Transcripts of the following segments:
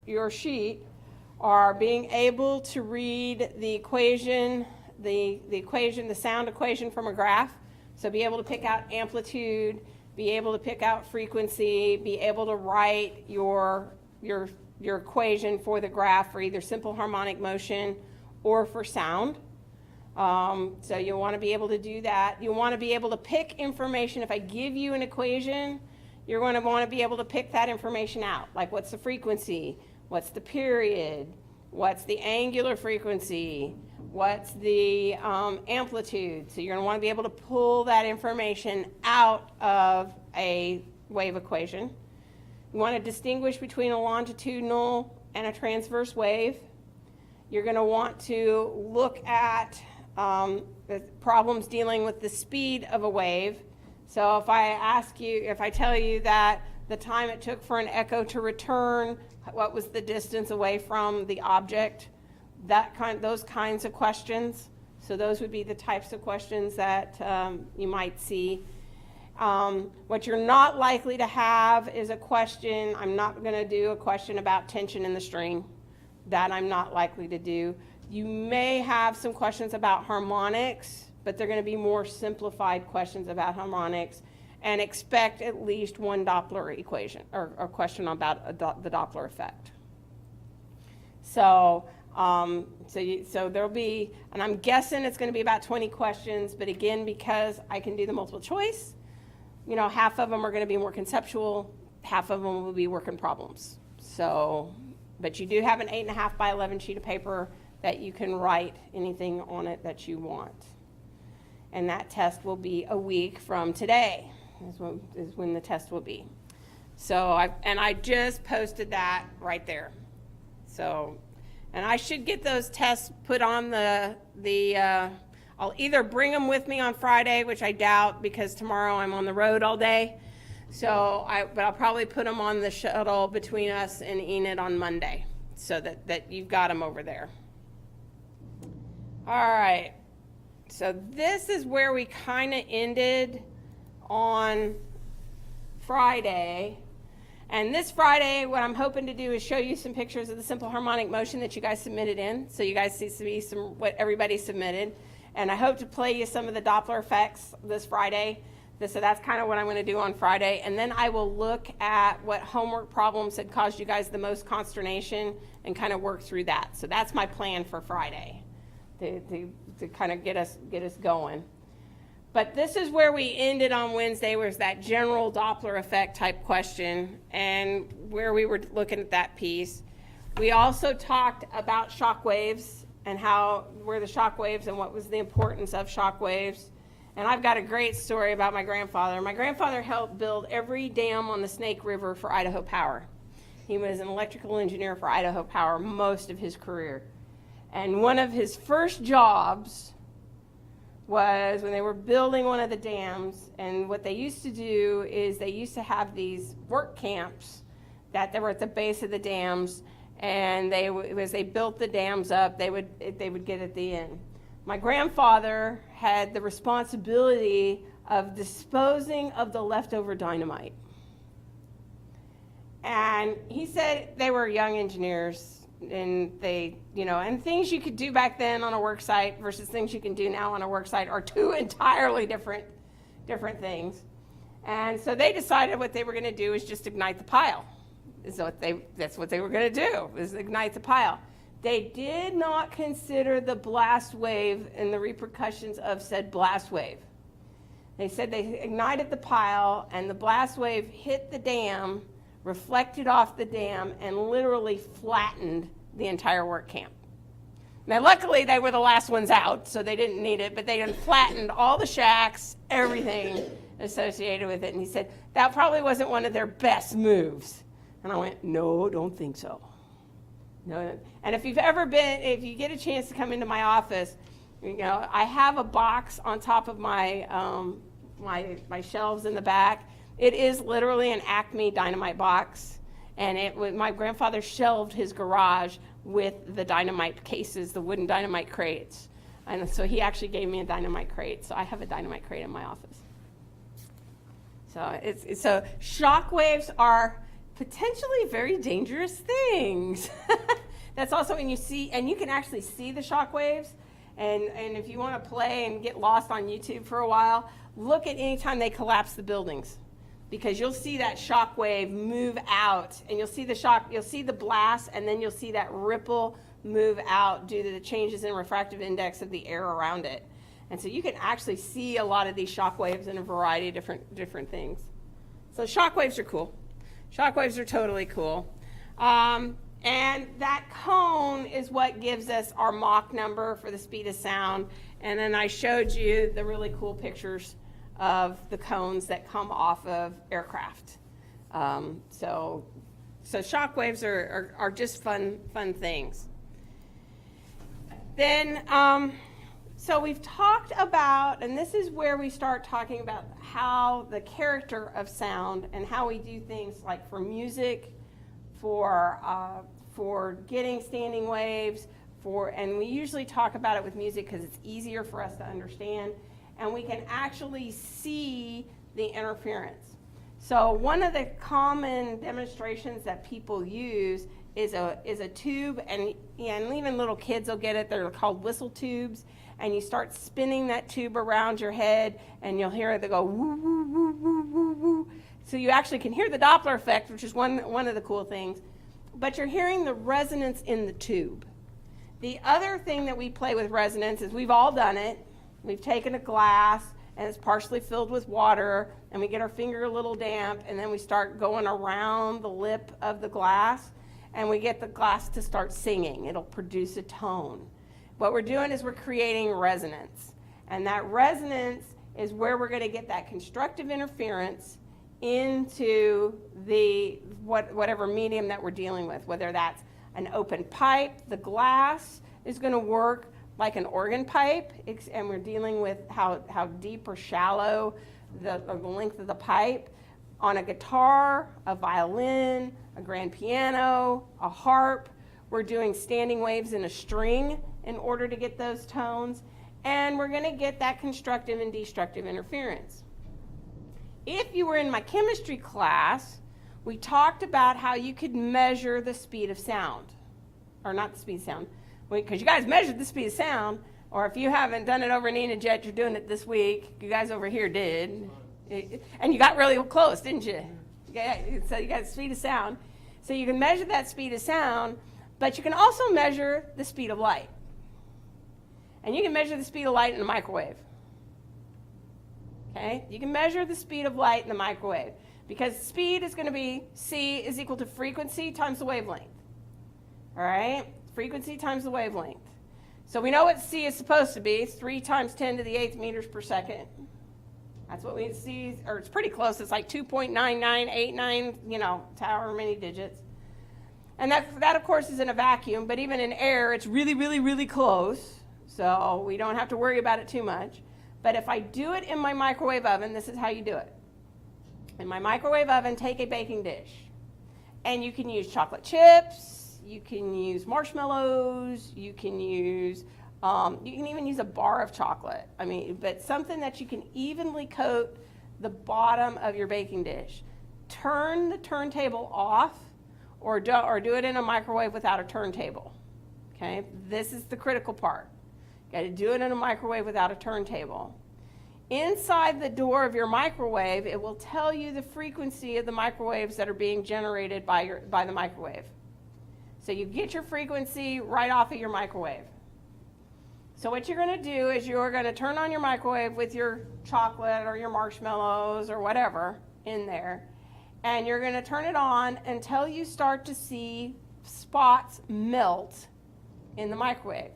your sheet are being able to read the equation, the sound equation from a graph. So be able to pick out amplitude, be able to pick out frequency, be able to write your equation for the graph for either simple harmonic motion or for sound. So you want to be able to do that. You want to be able to pick information. If I give you an equation, you're going to want to be able to pick that information out. Like, what's the frequency? What's the period? What's the angular frequency? What's the amplitude? So you're going to want to be able to pull that information out of a wave equation. You want to distinguish between a longitudinal and a transverse wave. You're going to want to look at the problems dealing with the speed of a wave. So if I tell you that the time it took for an echo to return, what was the distance away from the object, those kinds of questions. So those would be the types of questions that you might see. What you're not likely to have is a question. I'm not going to do a question about tension in the string. That I'm not likely to do. You may have some questions about harmonics, but they're going to be more simplified questions about harmonics, and expect at least one Doppler equation or a question about the Doppler effect. So there'll be, and I'm guessing it's going to be about 20 questions, but again, because I can do the multiple choice, half of them are going to be more conceptual, half of them will be working problems. So, but you do have an 8.5 by 11 sheet of paper that you can write anything on it that you want. And that test will be a week from today, is when the test will be. So I just posted that right there. So, and I should get those tests put on I'll either bring them with me on Friday, which I doubt because tomorrow I'm on the road all day. So, but I'll probably put them on the shuttle between us and Enid on Monday, so that you've got them over there. All right. So this is where we kind of ended on Friday. And this Friday, what I'm hoping to do is show you some pictures of the simple harmonic motion that you guys submitted in, so you guys see what everybody submitted. And I hope to play you some of the Doppler effects this Friday. So that's kind of what I'm going to do on Friday. And then I will look at what homework problems had caused you guys the most consternation and kind of work through that. So that's my plan for Friday, to kind of get us going. But this is where we ended on Wednesday, was that general Doppler effect type question, and where we were looking at that piece. We also talked about shock waves and where the shock waves and what was the importance of shock waves. And I've got a great story about my grandfather. My grandfather helped build every dam on the Snake River for Idaho Power. He was an electrical engineer for Idaho Power most of his career. And one of his first jobs was when they were building one of the dams. And what they used to do is they used to have these work camps that they were at the base of the dams. And as they built the dams up, they would get at the end. My grandfather had the responsibility of disposing of the leftover dynamite. And he said they were young engineers, and and things you could do back then on a work site versus things you can do now on a work site are two entirely different things. And so they decided what they were going to do is just ignite the pile. That's what they were going to do, is ignite the pile. They did not consider the blast wave and the repercussions of said blast wave. They said they ignited the pile, and the blast wave hit the dam, reflected off the dam, and literally flattened the entire work camp. Now, luckily, they were the last ones out, so they didn't need it, but they flattened all the shacks, everything associated with it. And he said, that probably wasn't one of their best moves. And I went, no, don't think so. No. And if you get a chance to come into my office, I have a box on top of my my shelves in the back. It is literally an Acme dynamite box, and my grandfather shelved his garage with the dynamite cases, the wooden dynamite crates, and so he actually gave me a dynamite crate. So I have a dynamite crate in my office. So shock waves are potentially very dangerous things. That's also when you see, and you can actually see the shock waves. And if you want to play and get lost on YouTube for a while, look at any time they collapse the buildings, because you'll see that shock wave move out, and you'll see the blast, and then you'll see that ripple move out due to the changes in refractive index of the air around it. And so you can actually see a lot of these shock waves in a variety of different things. So shock waves are cool. Shock waves are totally cool. And that cone is what gives us our Mach number for the speed of sound. And then I showed you the really cool pictures of the cones that come off of aircraft. So shock waves are just fun things. Then, so we've talked about, and this is where we start talking about how the character of sound and how we do things like for music, for getting standing waves, and we usually talk about it with music because it's easier for us to understand, and we can actually see the interference. So one of the common demonstrations that people use is a tube, and even little kids will get it. They're called whistle tubes, and you start spinning that tube around your head, and you'll hear it go woo, woo, woo, woo, woo, woo. So you actually can hear the Doppler effect, which is one of the cool things, but you're hearing the resonance in the tube. The other thing that we play with resonance is, we've all done it. We've taken a glass, and it's partially filled with water, and we get our finger a little damp, and then we start going around the lip of the glass, and we get the glass to start singing. It'll produce a tone. What we're doing is we're creating resonance, and that resonance is where we're going to get that constructive interference into the whatever medium that we're dealing with, whether that's an open pipe. The glass is going to work like an organ pipe, and we're dealing with how deep or shallow the length of the pipe. On a guitar, a violin, a grand piano, a harp, we're doing standing waves in a string in order to get those tones, and we're going to get that constructive and destructive interference. If you were in my chemistry class, we talked about how you could measure the speed of sound, or not the speed of sound, because you guys measured the speed of sound, or if you haven't done it over in Enojet, you're doing it this week. You guys over here did. And you got really close, didn't you? Okay, so you got the speed of sound. So you can measure that speed of sound, but you can also measure the speed of light. And you can measure the speed of light in a microwave. Okay? You can measure the speed of light in the microwave, because speed is going to be C is equal to frequency times the wavelength. All right? Frequency times the wavelength. So we know what C is supposed to be. It's 3 times 10 to the 8th meters per second. That's what we see, or it's pretty close. It's like 2.9989, however many digits. And that, of course, is in a vacuum, but even in air, it's really, really, really close. So we don't have to worry about it too much. But if I do it in my microwave oven, this is how you do it. In my microwave oven, take a baking dish. And you can use chocolate chips, you can use marshmallows, you can even use a bar of chocolate. But something that you can evenly coat the bottom of your baking dish. Turn the turntable off, or do it in a microwave without a turntable. Okay, this is the critical part. Got to do it in a microwave without a turntable. Inside the door of your microwave, it will tell you the frequency of the microwaves that are being generated by the microwave. So you get your frequency right off of your microwave. So what you're going to do is you're going to turn on your microwave with your chocolate or your marshmallows or whatever in there, and you're going to turn it on until you start to see spots melt in the microwave.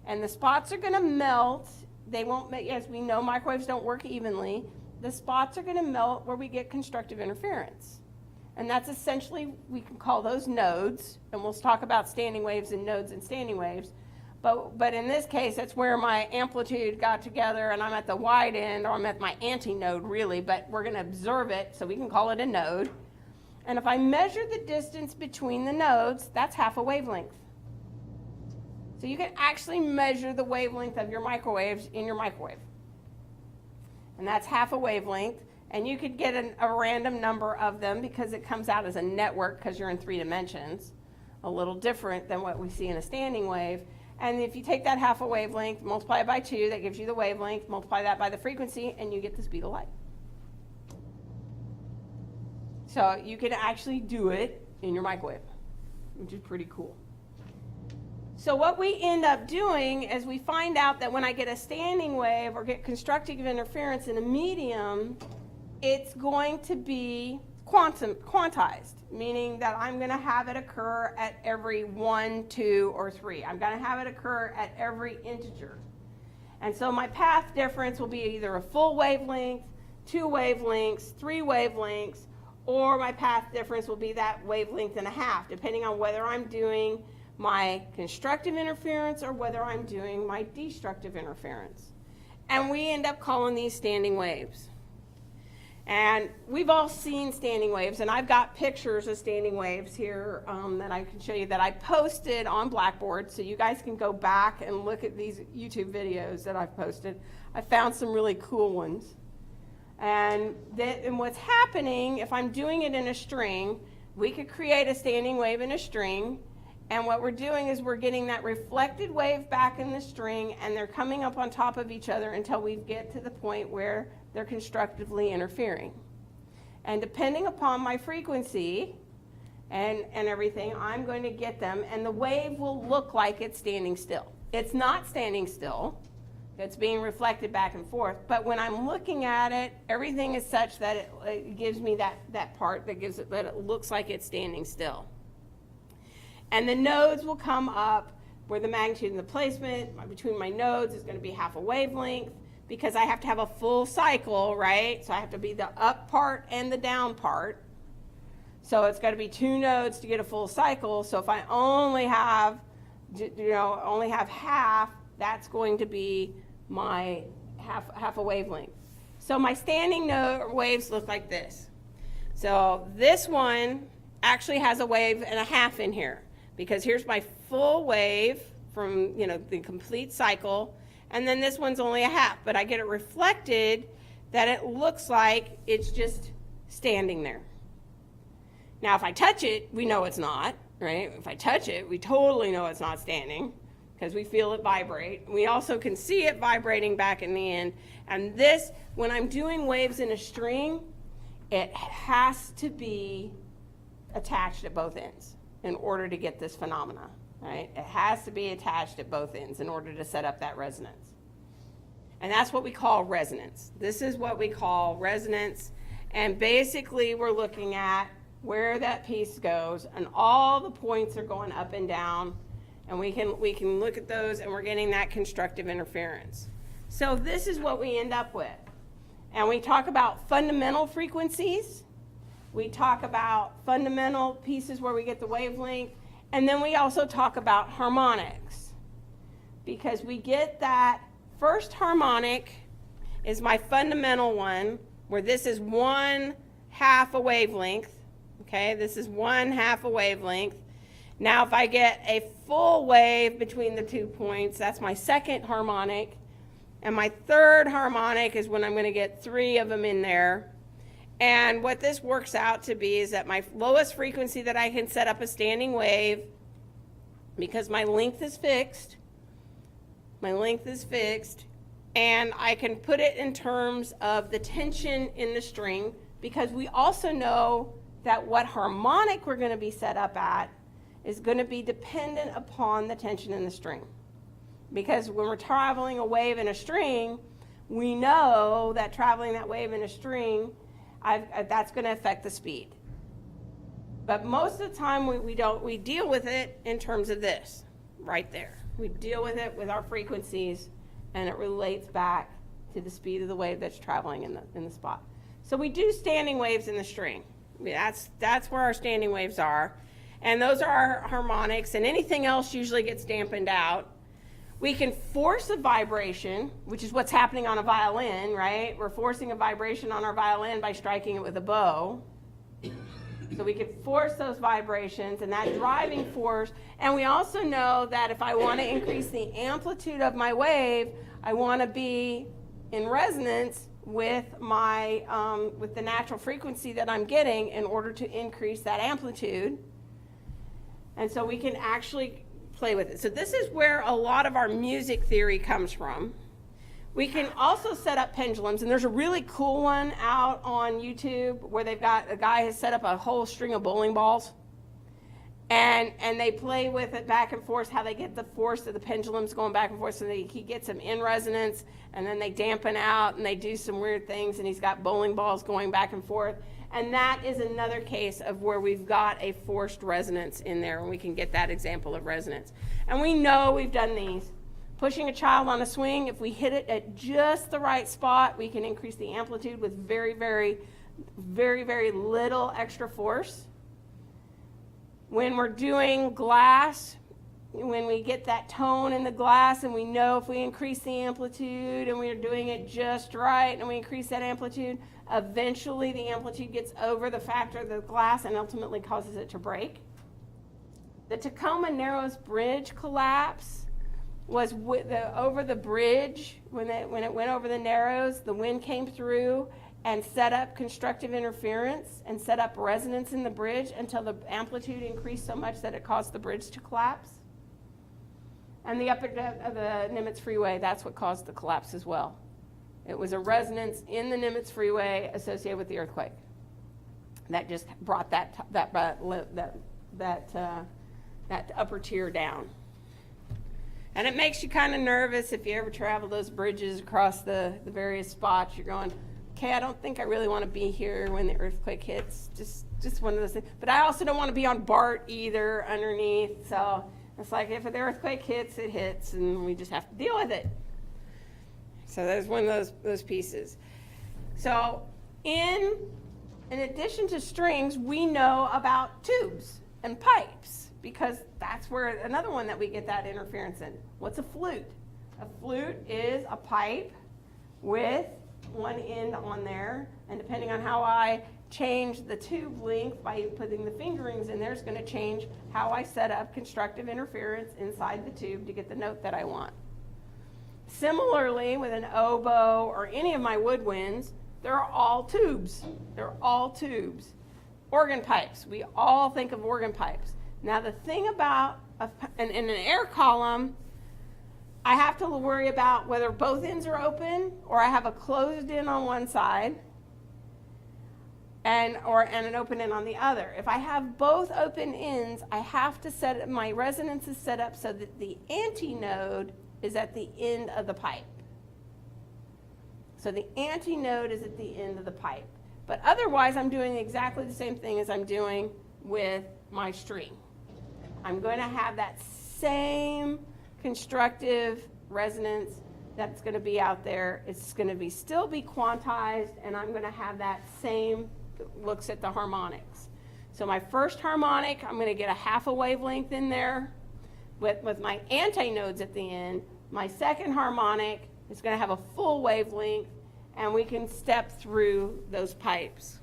And the spots are going to melt. They won't make, as we know, microwaves don't work evenly. The spots are going to melt where we get constructive interference. And that's essentially, we can call those nodes, and we'll talk about standing waves and nodes and standing waves. But in this case, that's where my amplitude got together, and I'm at the wide end, or I'm at my antinode really, but we're going to observe it, so we can call it a node. And if I measure the distance between the nodes, that's half a wavelength. So you can actually measure the wavelength of your microwaves in your microwave. And that's half a wavelength. And you could get a random number of them because it comes out as a network because you're in 3 dimensions, a little different than what we see in a standing wave. And if you take that half a wavelength, multiply it by 2, that gives you the wavelength, multiply that by the frequency, and you get the speed of light. So you can actually do it in your microwave, which is pretty cool. So what we end up doing is we find out that when I get a standing wave or get constructive interference in a medium, it's going to be quantized, meaning that I'm going to have it occur at every 1, 2, or 3. I'm going to have it occur at every integer. And so my path difference will be either a full wavelength, 2 wavelengths, 3 wavelengths, or my path difference will be that wavelength and a half, depending on whether I'm doing my constructive interference or whether I'm doing my destructive interference. And we end up calling these standing waves. And we've all seen standing waves, and I've got pictures of standing waves here that I can show you that I posted on Blackboard, so you guys can go back and look at these YouTube videos that I've posted. I found some really cool ones. And what's happening, if I'm doing it in a string, we could create a standing wave in a string, and what we're doing is we're getting that reflected wave back in the string, and they're coming up on top of each other until we get to the point where they're constructively interfering. And depending upon my frequency and everything, I'm going to get them, and the wave will look like it's standing still. It's not standing still. It's being reflected back and forth. But when I'm looking at it, everything is such that it gives me that part that gives it that it looks like it's standing still. And the nodes will come up where the magnitude and the placement between my nodes is going to be half a wavelength, because I have to have a full cycle, right? So I have to be the up part and the down part. So it's got to be 2 nodes to get a full cycle. So if I only have, only have half, that's going to be my half a wavelength. So my standing node waves look like this. So this one actually has a wave and a half in here, because here's my full wave from the complete cycle. And then this one's only a half, but I get it reflected that it looks like it's just standing there. Now, if I touch it, we know it's not, right? If I touch it, we totally know it's not standing because we feel it vibrate. We also can see it vibrating back in the end. And this, when I'm doing waves in a string, it has to be attached at both ends in order to get this phenomena. Right? It has to be attached at both ends in order to set up that resonance. And that's what we call resonance. This is what we call resonance. And basically we're looking at where that piece goes, and all the points are going up and down, and we can look at those, and we're getting that constructive interference. So this is what we end up with. And we talk about fundamental frequencies. We talk about fundamental pieces where we get the wavelength. And then we also talk about harmonics, because we get that first harmonic is my fundamental one, where this is 1/2 a wavelength. Okay, this is 1/2 a wavelength. Now if I get a full wave between the 2 points, that's my second harmonic. And my third harmonic is when I'm going to get 3 of them in there. And what this works out to be is that my lowest frequency that I can set up a standing wave, because my length is fixed, and I can put it in terms of the tension in the string, because we also know that what harmonic we're going to be set up at is going to be dependent upon the tension in the string. Because when we're traveling a wave in a string, we know that traveling that wave in a string, that's going to affect the speed. But most of the time we deal with it in terms of this right there. We deal with it with our frequencies, and it relates back to the speed of the wave that's traveling in the spot. So we do standing waves in the string. That's where our standing waves are, and those are our harmonics, and anything else usually gets dampened out. We can force a vibration, which is what's happening on a violin, right? We're forcing a vibration on our violin by striking it with a bow. So we can force those vibrations and that driving force. And we also know that if I want to increase the amplitude of my wave, I want to be in resonance with my with the natural frequency that I'm getting in order to increase that amplitude. And so we can actually play with it. So this is where a lot of our music theory comes from. We can also set up pendulums, and there's a really cool one out on YouTube where they've got a guy has set up a whole string of bowling balls, and they play with it back and forth, how they get the force of the pendulums going back and forth, so he gets them in resonance, and then they dampen out, and they do some weird things, and he's got bowling balls going back and forth. And that is another case of where we've got a forced resonance in there, and we can get that example of resonance. And we know we've done these. Pushing a child on a swing, if we hit it at just the right spot, we can increase the amplitude with very, very, very, very little extra force. When we're doing glass, when we get that tone in the glass and we know if we increase the amplitude and we're doing it just right and we increase that amplitude, eventually the amplitude gets over the factor of the glass and ultimately causes it to break. The Tacoma Narrows Bridge collapse was over the bridge. When it went over the Narrows, the wind came through and set up constructive interference and set up resonance in the bridge until the amplitude increased so much that it caused the bridge to collapse. And the upper of the Nimitz Freeway, that's what caused the collapse as well. It was a resonance in the Nimitz Freeway associated with the earthquake that just brought that upper tier down. And it makes you kind of nervous if you ever travel those bridges across the various spots. You're going, okay, I don't think I really want to be here when the earthquake hits. Just one of those things. But I also don't want to be on BART either underneath. So it's like if the earthquake hits, it hits, and we just have to deal with it. So there's one of those pieces. So in addition to strings, we know about tubes and pipes, because that's where another one that we get that interference in. What's a flute? A flute is a pipe with one end on there, and depending on how I change the tube length by putting the fingerings in there, it's going to change how I set up constructive interference inside the tube to get the note that I want. Similarly, with an oboe or any of my woodwinds, they're all tubes. They're all tubes. Organ pipes, we all think of organ pipes. Now the thing about in an air column, I have to worry about whether both ends are open or I have a closed end on one side and an open end on the other. If I have both open ends, I have to set my resonance is set up so that the antinode is at the end of the pipe. So the antinode is at the end of the pipe. But otherwise, I'm doing exactly the same thing as I'm doing with my string. I'm going to have that same constructive resonance that's going to be out there. It's going to still be quantized, and I'm going to have that same looks at the harmonics. So my first harmonic, I'm going to get a half a wavelength in there with my antinodes at the end. My second harmonic is going to have a full wavelength, and we can step through those pipes.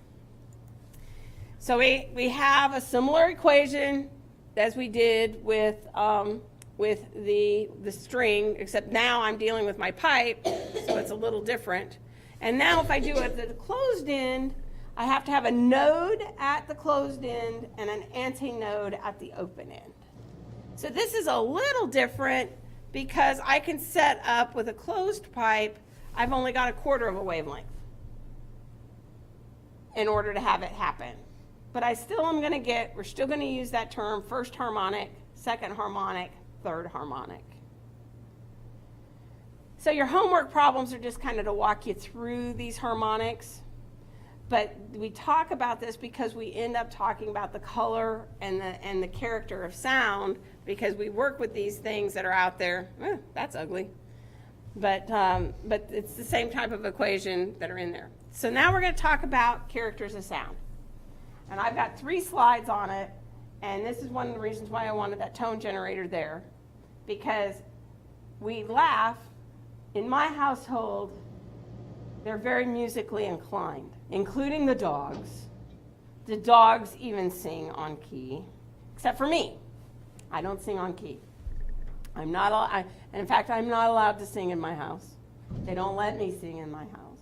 So we have a similar equation as we did with the string, except now I'm dealing with my pipe, so it's a little different. And now if I do it at the closed end, I have to have a node at the closed end and an antinode at the open end. So this is a little different because I can set up with a closed pipe, I've only got a quarter of a wavelength in order to have it happen. But we're still going to use that term, first harmonic, second harmonic, third harmonic. So your homework problems are just kind of to walk you through these harmonics. But we talk about this because we end up talking about the color and the character of sound, because we work with these things that are out there. That's ugly. But it's the same type of equation that are in there. So now we're going to talk about characters of sound. And I've got 3 slides on it, and this is one of the reasons why I wanted that tone generator there, because we laugh. In my household, they're very musically inclined, including the dogs. The dogs even sing on key, except for me. I don't sing on key. I'm not. And in fact, I'm not allowed to sing in my house. They don't let me sing in my house.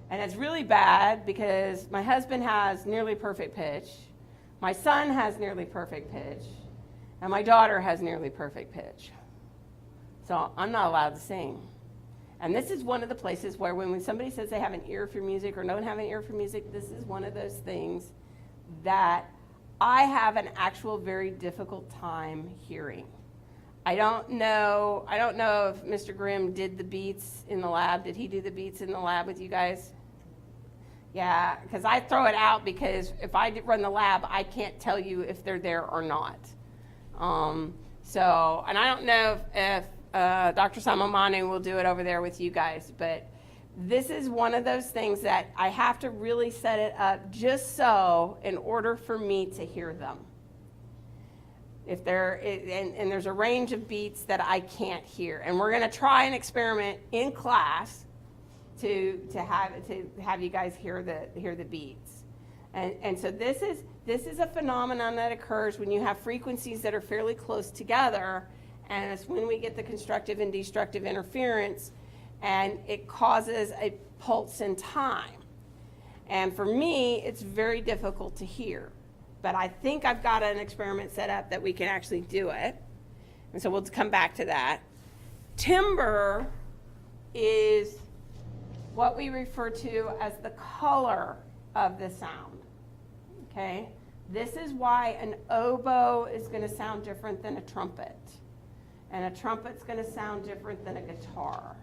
And it's really bad because my husband has nearly perfect pitch, my son has nearly perfect pitch, and my daughter has nearly perfect pitch. So I'm not allowed to sing. And this is one of the places where when somebody says they have an ear for music or don't have an ear for music, this is one of those things that I have an actual very difficult time hearing. I don't know if Mr. Grimm did the beats in the lab. Did he do the beats in the lab with you guys? Yeah, because I throw it out because if I run the lab, I can't tell you if they're there or not. And I don't know if Dr. Samamanu will do it over there with you guys, but this is one of those things that I have to really set it up just so in order for me to hear them. If and there's a range of beats that I can't hear, and we're going to try an experiment in class to have you guys hear the beats, and so this is a phenomenon that occurs when you have frequencies that are fairly close together, and it's when we get the constructive and destructive interference, and it causes a pulse in time. And for me, it's very difficult to hear. But I think I've got an experiment set up that we can actually do it. And so we'll come back to that. Timbre is what we refer to as the color of the sound. Okay? This is why an oboe is going to sound different than a trumpet. And a trumpet's going to sound different than a guitar.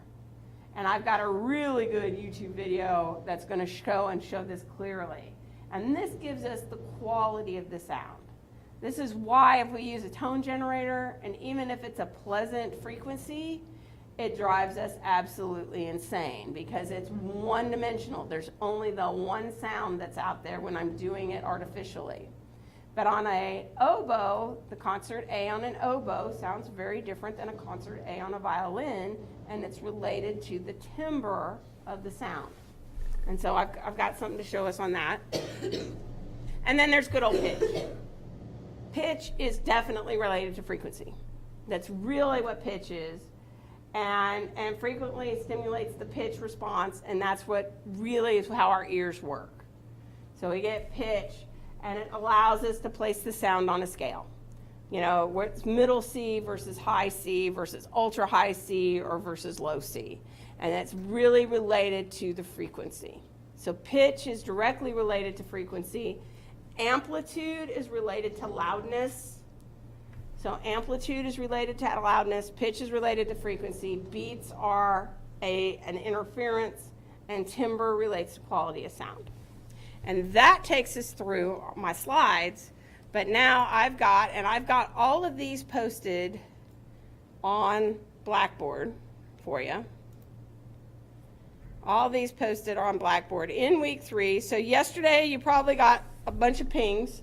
And I've got a really good YouTube video that's going to show this clearly. And this gives us the quality of the sound. This is why if we use a tone generator, and even if it's a pleasant frequency, it drives us absolutely insane because it's one-dimensional. There's only the one sound that's out there when I'm doing it artificially. But on an oboe, the concert A on an oboe sounds very different than a concert A on a violin, and it's related to the timbre of the sound. And so I've got something to show us on that. And then there's good old pitch. Pitch is definitely related to frequency. That's really what pitch is. And frequently it stimulates the pitch response, and that's what really is how our ears work. So we get pitch, and it allows us to place the sound on a scale. You know, where it's middle C versus high C versus ultra high C or versus low C. And that's really related to the frequency. So pitch is directly related to frequency. Amplitude is related to loudness. So amplitude is related to loudness. Pitch is related to frequency. Beats are an interference, and timbre relates to quality of sound. And that takes us through my slides. But now I've got all of these posted on Blackboard for you. All these posted on Blackboard in week 3. So yesterday you probably got a bunch of pings.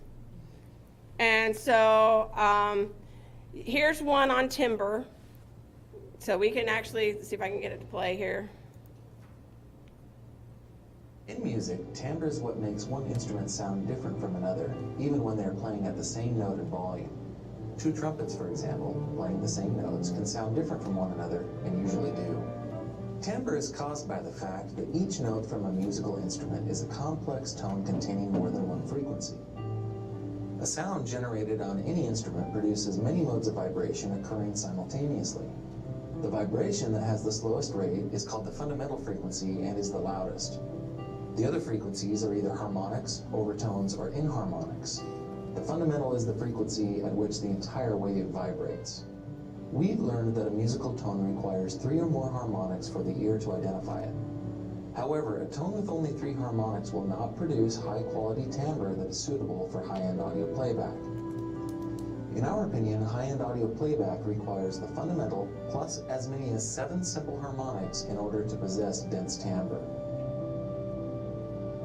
And so here's one on timbre. So we can actually see if I can get it to play here. In music, timbre is what makes one instrument sound different from another, even when they're playing at the same note and volume. Two trumpets, for example, playing the same notes can sound different from one another, and usually do. Timbre is caused by the fact that each note from a musical instrument is a complex tone containing more than one frequency. A sound generated on any instrument produces many modes of vibration occurring simultaneously. The vibration that has the slowest rate is called the fundamental frequency and is the loudest. The other frequencies are either harmonics, overtones, or inharmonics. The fundamental is the frequency at which the entire wave vibrates. We've learned that a musical tone requires 3 or more harmonics for the ear to identify it. However, a tone with only 3 harmonics will not produce high-quality timbre that is suitable for high-end audio playback. In our opinion, high-end audio playback requires the fundamental plus as many as 7 simple harmonics in order to possess dense timbre.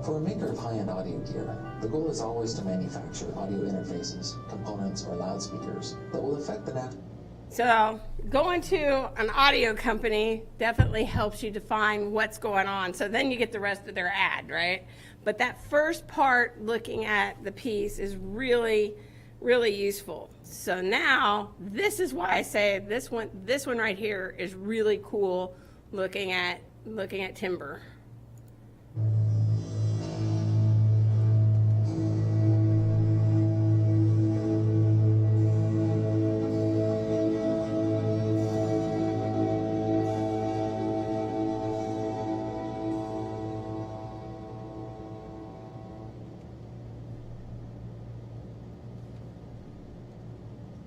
For a maker of high-end audio gear, the goal is always to manufacture audio interfaces, components, or loudspeakers that will affect the natural. So going to an audio company definitely helps you define what's going on. So then you get the rest of their ad, right? But that first part, looking at the piece, is really, really useful. So now this is why I say this one right here is really cool looking at timbre.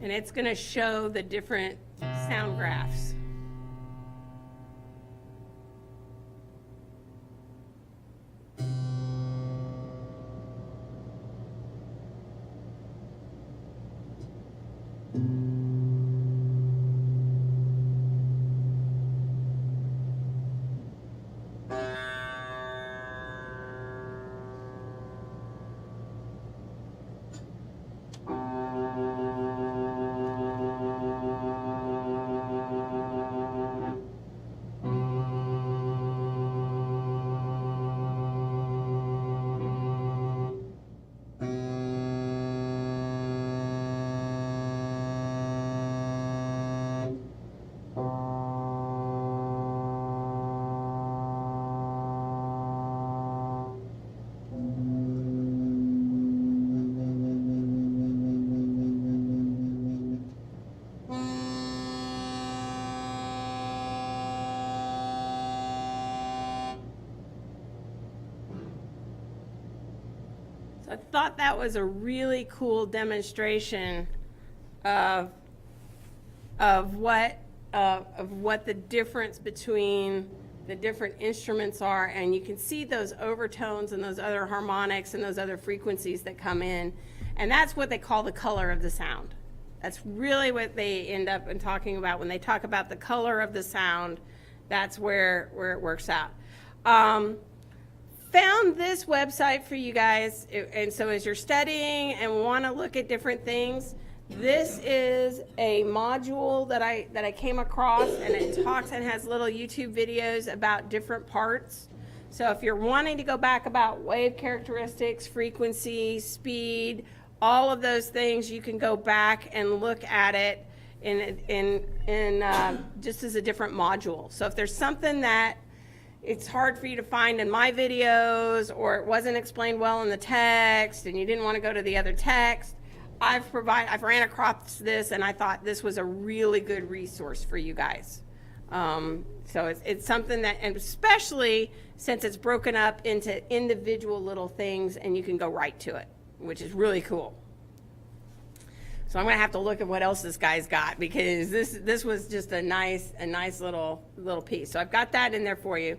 and it's going to show the different sound graphs. I thought that was a really cool demonstration of what the difference between the different instruments are, and you can see those overtones and those other harmonics and those other frequencies that come in, and that's what they call the color of the sound. That's really what they end up in talking about when they talk about the color of the sound. That's where it works out. Found this website for you guys, and so as you're studying and want to look at different things, this is a module that I came across, and it talks and has little YouTube videos about different parts. So if you're wanting to go back about wave characteristics, frequency, speed, all of those things, you can go back and look at it in just as a different module. So if there's something that it's hard for you to find in my videos, or it wasn't explained well in the text and you didn't want to go to the other text, I've ran across this, and I thought this was a really good resource for you guys. So it's something that, and especially since it's broken up into individual little things and you can go right to it, which is really cool. So I'm gonna have to look at what else this guy's got, because this was just a nice little piece. So I've got that in there for you.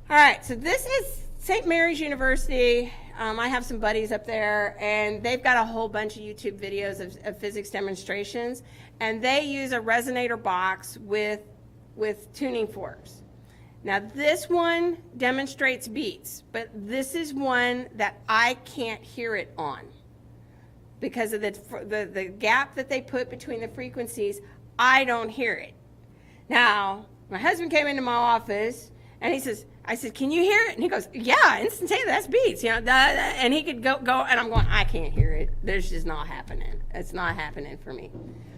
All right, so this is St. Mary's University. I have some buddies up there, and they've got a whole bunch of YouTube videos of physics demonstrations, and they use a resonator box with tuning forks. Now this one demonstrates beats, but this is one that I can't hear it on because of the gap that they put between the frequencies. I don't hear it. Now, my husband came into my office, and he says, I said, can you hear it? And he goes, yeah, instantaneously, that's beats, you know, and he could go, and I'm going, I can't hear it. There's just not happening. It's not happening for me.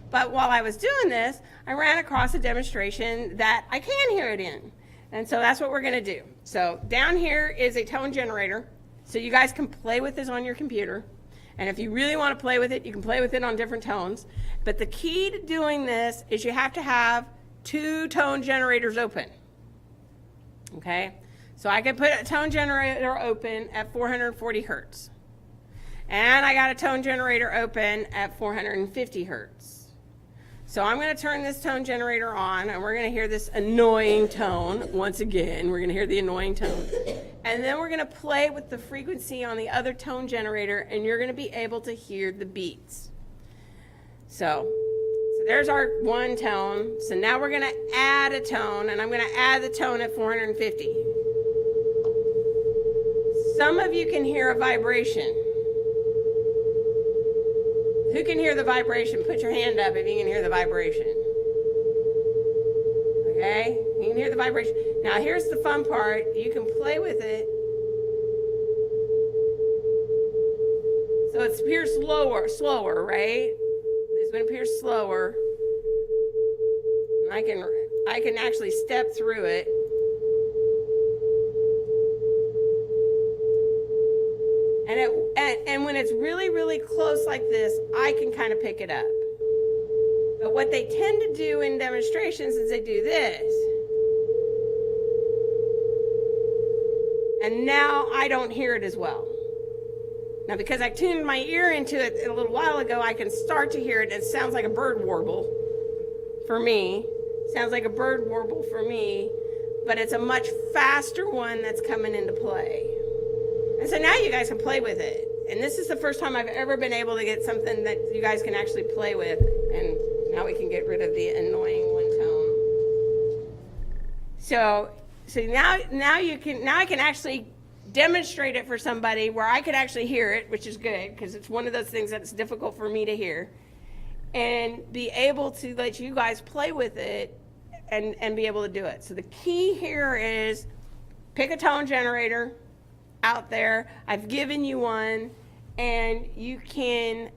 But while I was doing this, I ran across a demonstration that I can hear it in. And so that's what we're gonna do. So down here is a tone generator. So you guys can play with this on your computer. And if you really want to play with it, you can play with it on different tones. But the key to doing this is you have to have 2 tone generators open. Okay? So I can put a tone generator open at 440 hertz. And I got a tone generator open at 450 hertz. So I'm going to turn this tone generator on, and we're going to hear this annoying tone. Once again, we're going to hear the annoying tone. And then we're going to play with the frequency on the other tone generator, and you're going to be able to hear the beats. So there's our one tone. So now we're going to add a tone, and I'm going to add the tone at 450. Some of you can hear a vibration. Who can hear the vibration? Put your hand up if you can hear the vibration. Okay? You can hear the vibration. Now here's the fun part. You can play with it. So it appears slower, right? This one appears slower. And I can actually step through it. And when it's really, really close like this, I can kind of pick it up. But what they tend to do in demonstrations is they do this. And now I don't hear it as well. Now, because I tuned my ear into it a little while ago, I can start to hear it. It sounds like a bird warble for me. Sounds like a bird warble for me, but it's a much faster one that's coming into play. And so now you guys can play with it. And this is the first time I've ever been able to get something that you guys can actually play with. And now we can get rid of the annoying one tone. So now I can actually demonstrate it for somebody where I could actually hear it, which is good because it's one of those things that's difficult for me to hear, and be able to let you guys play with it and be able to do it. So the key here is pick a tone generator out there. I've given you one, and you can,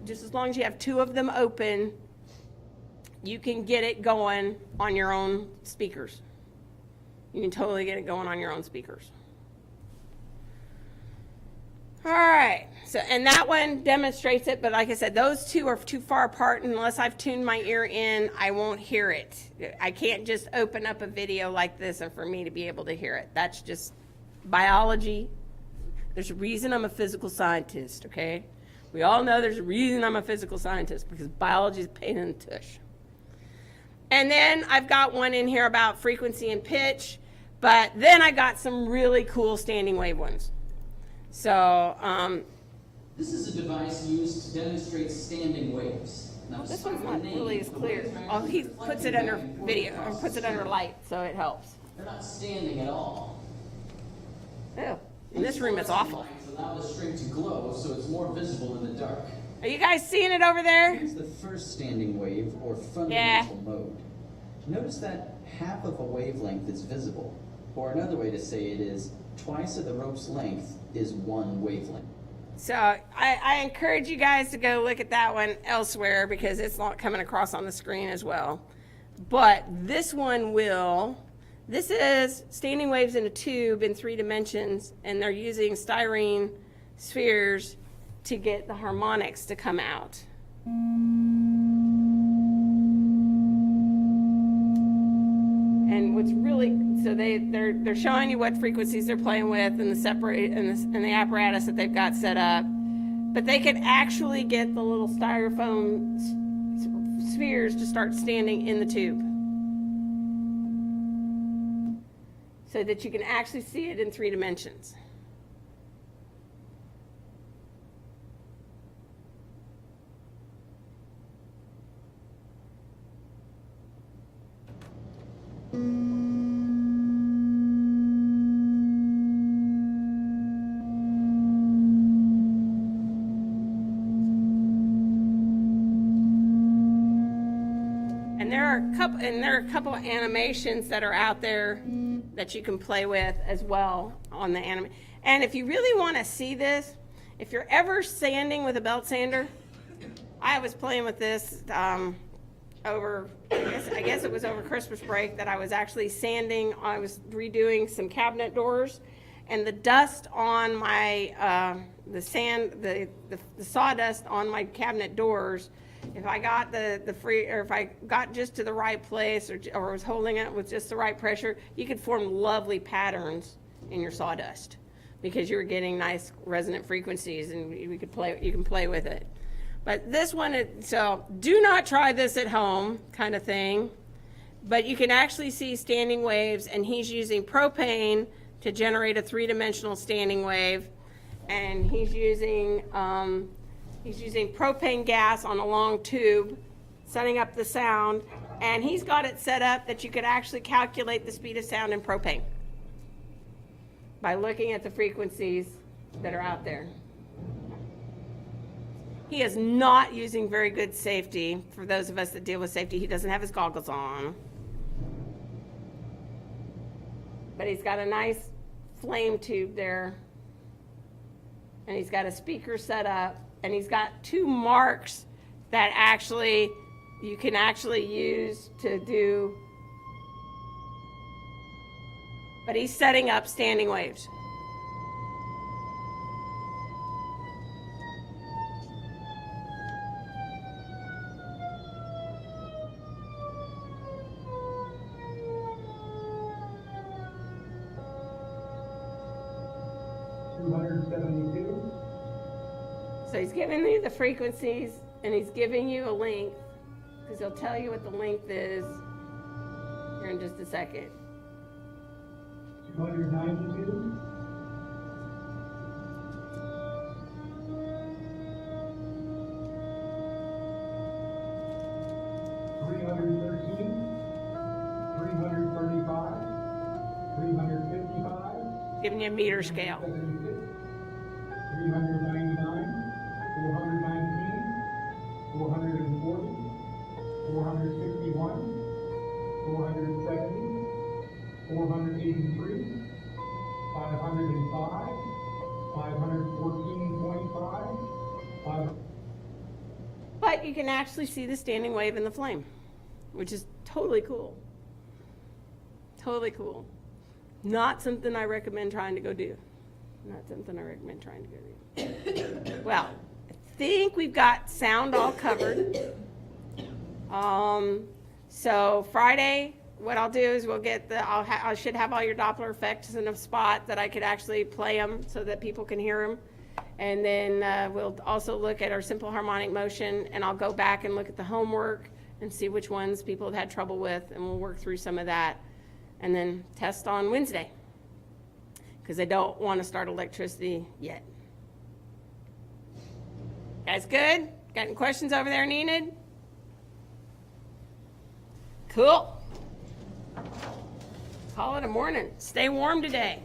just as long as you have 2 of them open, you can get it going on your own speakers. You can totally get it going on your own speakers. All right, so, and that one demonstrates it, but like I said, those 2 are too far apart, and unless I've tuned my ear in, I won't hear it. I can't just open up a video like this and for me to be able to hear it. That's just biology. There's a reason I'm a physical scientist, okay? We all know there's a reason I'm a physical scientist, because biology is a pain in the tush. And then I've got one in here about frequency and pitch, but then I got some really cool standing wave ones. So, this is a device used to demonstrate standing waves. Now, this one's not really as clear. Oh, he puts it under video, or puts it under light, so it helps. They're not standing at all. Ew, in this room it's awful. Lights allow the string to glow, so it's more visible in the dark. Are you guys seeing it over there? Here's the first standing wave, or fundamental mode. Notice that half of a wavelength is visible, or another way to say it is twice of the rope's length is 1 wavelength. So I encourage you guys to go look at that one elsewhere because it's not coming across on the screen as well. But this one will. This is standing waves in a tube in 3 dimensions, and they're using styrene spheres to get the harmonics to come out. And what's really, so they're showing you what frequencies they're playing with and the apparatus that they've got set up. But they can actually get the little styrofoam spheres to start standing in the tube, so that you can actually see it in 3 dimensions. And there are a couple of animations that are out there that you can play with as well on the anime. And if you really want to see this, if you're ever sanding with a belt sander, I was playing with this over, I guess it was over Christmas break that I was actually sanding. I was redoing some cabinet doors, and the dust on my the sawdust on my cabinet doors. If I got if I got just to the right place or was holding it with just the right pressure, you could form lovely patterns in your sawdust because you were getting nice resonant frequencies, and you can play with it. But this one, so do not try this at home kind of thing, but you can actually see standing waves, and he's using propane to generate a 3-dimensional standing wave, and he's using propane gas on a long tube, setting up the sound, and he's got it set up that you could actually calculate the speed of sound in propane by looking at the frequencies that are out there. He is not using very good safety. For those of us that deal with safety, he doesn't have his goggles on. But he's got a nice flame tube there, and he's got a speaker set up, and he's got 2 marks that actually you can actually use to do, but he's setting up standing waves. $272. So he's giving you the frequencies, and he's giving you a length, because he'll tell you what the length is here in just a second. 292. 313, 335, 355, Giving you a meter scale. 399, 419, 440, 461, 470, 483, 505, 514.5, 5. But you can actually see the standing wave in the flame, which is totally cool. Totally cool. Not something I recommend trying to go do. Not something I recommend trying to go do. Well, I think we've got sound all covered. So Friday, what I'll do is we'll get I should have all your Doppler effects in a spot that I could actually play them so that people can hear them. And then we'll also look at our simple harmonic motion, and I'll go back and look at the homework and see which ones people have had trouble with, and we'll work through some of that. And then test on Wednesday, because I don't want to start electricity yet. Guys good? Got any questions over there, Enid? Cool. Call it a morning. Stay warm today.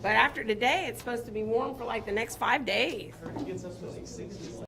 But after today, it's supposed to be warm for like the next 5 days. It gets up to like 60.